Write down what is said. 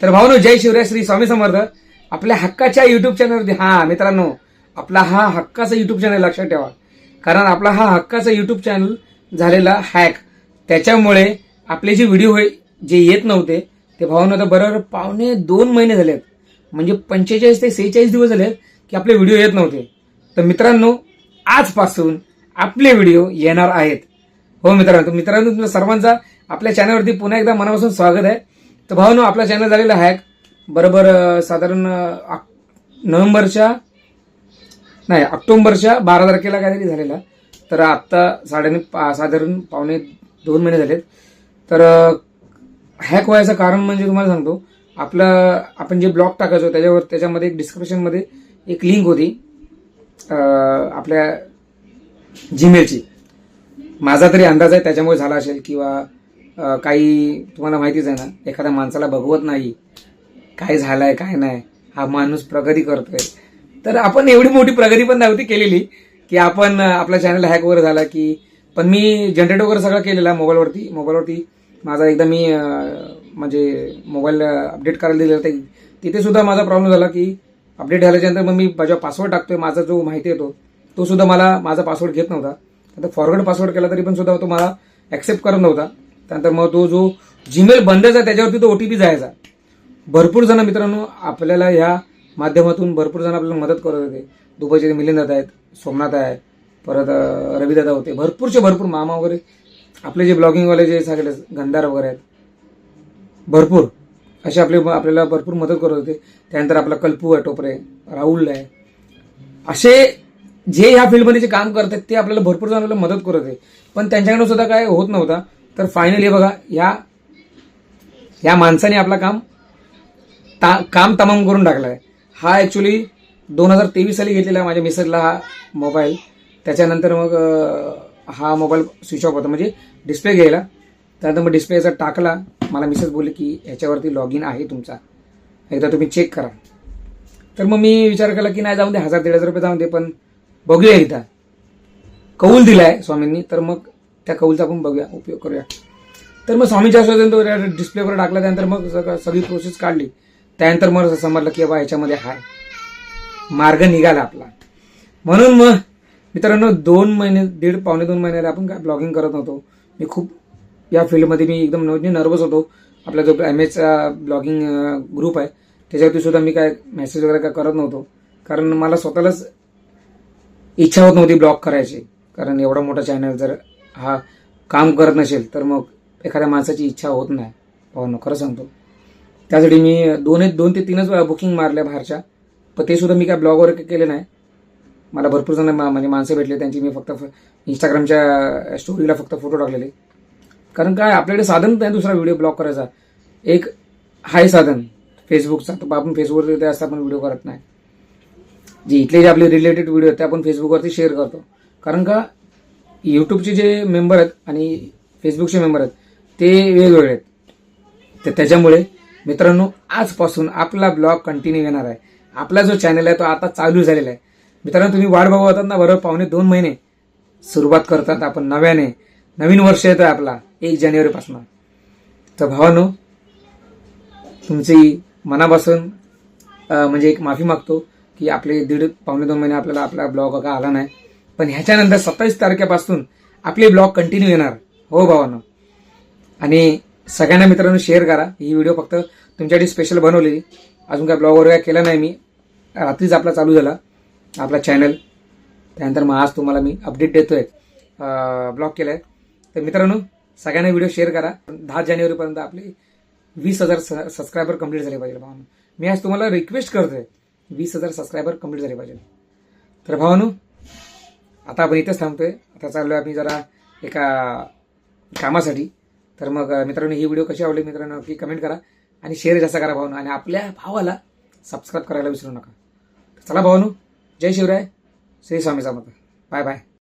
तर भाऊनो, जय शिवराय, श्री स्वामी समर्थ. आपल्या हक्काच्या युट्यूब चॅनलवरती, हा मित्रांनो, आपला हा हक्काचा युट्यूब चॅनल लक्षात ठेवा. कारण आपला हा हक्काचा युट्यूब चॅनल झालेला हॅक. त्याच्यामुळे आपले जे व्हिडिओ जे येत नव्हते ते भाऊनो आता बरोबर 1.5-2 महिने झालेत. म्हणजे 45 ते 46 दिवस झालेत की आपले व्हिडिओ येत नव्हते. तर मित्रांनो, आजपासून आपले व्हिडिओ येणार आहेत. हो मित्रांनो, तुमच्या सर्वांचा आपल्या चॅनलवरती पुन्हा एकदा मनापासून स्वागत आहे. तर भाऊनो, आपला चॅनल झालेला हॅक बरोबर साधारण ऑक्टोबरच्या 12 तारखेला काहीतरी झालेला. तर आत्ता साधारण 1.5-2 महिने झालेत. तर हॅक व्हायचं कारण म्हणजे तुम्हाला सांगतो, आपण जे ब्लॉग टाकायचो त्याच्यामध्ये एक डिस्क्रिप्शनमध्ये एक लिंक होती आपल्या जीमेलची. माझा तरी अंदाज आहे त्याच्यामुळे झाला असेल, किंवा काही तुम्हाला माहितीच आहे ना, एखाद्या माणसाला बघवत नाही काय झालंय काय नाही, हा माणूस प्रगती करतोय. तर आपण एवढी मोठी प्रगती पण नव्हती केलेली की आपण आपला चॅनल हॅक वगैरे झाला की. पण मी जनरेट वगैरे सगळं केलेला मोबाईलवरती माझा एकदा मी म्हणजे मोबाईल अपडेट करायला दिलेला. तिथे सुद्धा माझा प्रॉब्लेम झाला की अपडेट झाल्याच्यानंतर मग मी माझा पासवर्ड टाकतोय, माझा जो माहिती येतो तो सुद्धा मला माझा पासवर्ड घेत नव्हता. आता फॉरवर्ड पासवर्ड केला तरी पण सुद्धा तो मला ऍक्सेप्ट करत नव्हता. त्यानंतर मग तो जो जीमेल बंदचा त्याच्यावरती तो OTP जायचा. भरपूर जण मित्रांनो आपल्याला ह्या माध्यमातून भरपूर जण आपल्याला मदत करत होते. दुबईचे मिलिंद दादा आहेत, सोमनाथ आहे, परत रविदादा होते, भरपूर मामा वगैरे, आपले जे ब्लॉगिंगवाले जे सगळे गंधार वगैरे आहेत, भरपूर असे आपल्याला भरपूर मदत करत होते. त्यानंतर आपला कल्पू आहे, टोपरे, राहुल आहे, असे जे ह्या फील्डमध्ये जे काम करतात ते आपल्याला भरपूर जणांना मदत करत होते. पण त्यांच्याकडे सुद्धा काय होत नव्हता. तर फायनली बघा, या माणसाने आपला काम तमाम करून टाकलाय. हा ऍक्च्युली 2023 साली घेतलेला आहे माझ्या मिसेसला हा मोबाईल. त्याच्यानंतर मग हा मोबाईल स्विच ऑफ होता, म्हणजे डिस्प्ले घ्यायला. त्यानंतर मग डिस्प्लेचा टाकला. मला मिसेस बोलली की ह्याच्यावरती लॉग इन आहे तुमचा, एकदा तुम्ही चेक करा. तर मग मी विचार केला की नाही, जाऊन दे, 1000-1500 रुपये जाऊन दे, पण बघूया एकदा. कौल दिलाय स्वामींनी, तर मग त्या कौलचा आपण बघूया, उपयोग करूया. तर मग स्वामीच्या आश्वासन डिस्प्लेवर टाकला. त्यानंतर मग सगळी प्रोसेस काढली. त्यानंतर मग समजलं की बाबा ह्याच्यामध्ये हाय, मार्ग निघाला आपला. म्हणून मग मित्रांनो, 1.5-2 महिन्याला आपण काय ब्लॉगिंग करत नव्हतो. मी खूप या फील्डमध्ये मी एकदम नर्वस होतो. आपला जो MS ब्लॉगिंग ग्रुप आहे त्याच्यावरती सुद्धा मी काय मेसेज वगैरे काय करत नव्हतो. कारण मला स्वतःलाच इच्छा होत नव्हती ब्लॉग करायची. कारण एवढा मोठा चॅनल जर हा काम करत नसेल तर मग एखाद्या माणसाची इच्छा होत नाही. भावनो, खरं सांगतो. त्यासाठी मी 2 ते 3च बुकिंग मारल्या बाहेरच्या. पण ते सुद्धा मी काय ब्लॉग वगैरे केले नाही. मला भरपूर जण म्हणजे माणसं भेटले, त्यांची मी फक्त इंस्टाग्रामच्या स्टोरीला फक्त फोटो टाकलेले. कारण काय, आपल्याकडे साधन नाही दुसरा व्हिडिओ ब्लॉग करायचा. एक हाय साधन फेसबुकचा, तर आपण फेसबुकवरती ते असं आपण व्हिडिओ करत नाही. जे इथले जे आपले रिलेटेड व्हिडिओ आहेत ते आपण फेसबुकवरती शेअर करतो. कारण का, यूट्यूबचे जे मेंबर आहेत आणि फेसबुकचे मेंबर आहेत ते वेगवेगळे आहेत. तर त्याच्यामुळे मित्रांनो, आजपासून आपला ब्लॉग कंटिन्यू येणार आहे. आपला जो चॅनल आहे तो आता चालू झालेला आहे. मित्रांनो, तुम्ही वाट बघत होतात ना, बरोबर 1.5-2 महिने सुरुवात करतात आपण नव्याने. नवीन वर्ष येतोय आपला 1 जानेवारीपासून. तर भावानो, तुमची मनापासून म्हणजे एक माफी मागतो की आपले 1.5-2 महिने आपल्याला आपला ब्लॉग का आला नाही. पण ह्याच्यानंतर 27 तारखेपासून आपले ब्लॉग कंटिन्यू येणार. हो भावानो. आणि सगळ्यांना मित्रांनो शेअर करा. ही व्हिडिओ फक्त तुमच्यासाठी स्पेशल बनवलेली. अजून काय ब्लॉग वगैरे केला नाही मी. रात्रीच आपला चालू झाला आपला चॅनल. त्यानंतर मग आज तुम्हाला मी अपडेट देतोय, ब्लॉग केलाय. तर मित्रांनो, सगळ्यांना व्हिडिओ शेअर करा. 10 जानेवारीपर्यंत आपले 20,000 सबस्क्रायबर कंप्लीट झाले पाहिजे. भावानो, मी आज तुम्हाला रिक्वेस्ट करतोय, 20,000 सबस्क्रायबर कंप्लीट झाले पाहिजे. तर भावानो, आता आपण इथेच थांबतोय. आता चाललोय आम्ही जरा एका कामासाठी. तर मग मित्रांनो, ही व्हिडिओ कशी आवडली मित्रांनो नक्की कमेंट करा आणि शेअर जास्त करा भावानो. आणि आपल्या भावाला सबस्क्राईब करायला विसरू नका. चला भावानो, जय शिवराय, श्री स्वामी समर्थ. Bye bye.